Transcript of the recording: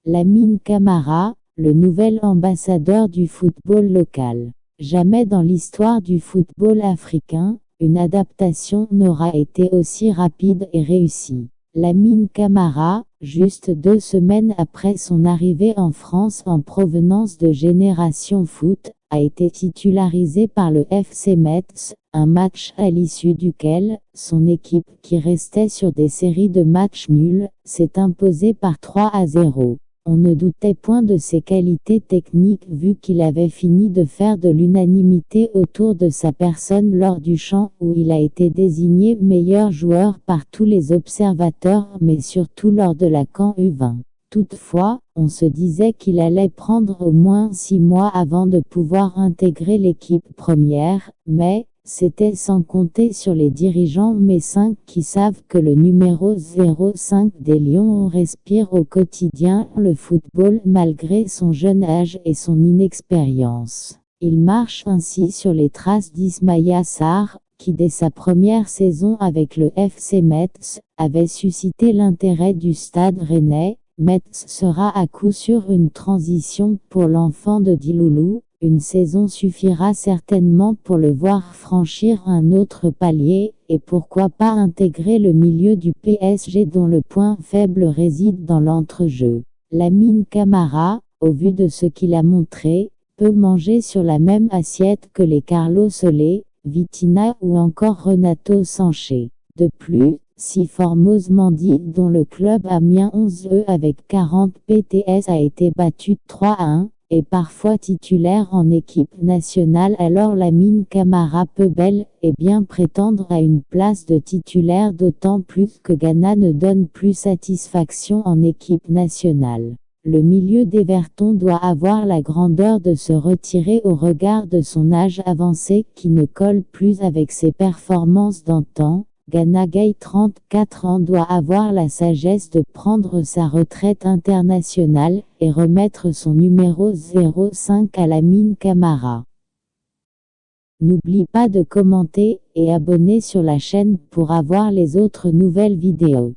Lamine Camara, le nouvel ambassadeur du football local. Jamais dans l'histoire du football africain, une adaptation n'aura été aussi rapide et réussie. Lamine Camara, juste 2 semaines après son arrivée en France en provenance de Génération Foot, a été titularisé par le FC Metz, un match à l'issue duquel, son équipe, qui restait sur des séries de matchs nuls, s'est imposée par 3-0. On ne doutait point de ses qualités techniques vu qu'il avait fini de faire de l'unanimité autour de sa personne lors du chant où il a été désigné meilleur joueur par tous les observateurs mais surtout lors de la CAN U20. Toutefois, on se disait qu'il allait prendre au moins 6 mois avant de pouvoir intégrer l'équipe première, mais c'était sans compter sur les dirigeants messins qui savent que le numéro 05 des Lions respire au quotidien le football malgré son jeune âge et son inexpérience. Il marche ainsi sur les traces d'Ismaïla Sarr, qui dès sa première saison avec le FC Metz, avait suscité l'intérêt du Stade Rennais. Metz sera à coup sûr une transition pour l'enfant de Diloulou. Une saison suffira certainement pour le voir franchir un autre palier, et pourquoi pas intégrer le milieu du PSG dont le point faible réside dans l'entrejeu. Lamine Camara, au vu de ce qu'il a montré, peut manger sur la même assiette que les Carlos Solé, Vitinha ou encore Renato Sanché. De plus, si Formose Mendy dont le club Amiens 11e avec 40 PTS a été battu 3-1, et parfois titulaire en équipe nationale, alors Lamine Camara peut bel et bien prétendre à une place de titulaire d'autant plus que Ghana ne donne plus satisfaction en équipe nationale. Le milieu d'Everton doit avoir la grandeur de se retirer au regard de son âge avancé qui ne colle plus avec ses performances d'antan. Gana Gueye 34 ans doit avoir la sagesse de prendre sa retraite internationale et remettre son numéro 05 à Lamine Camara. N'oublie pas de commenter et abonner sur la chaîne pour avoir les autres nouvelles vidéos.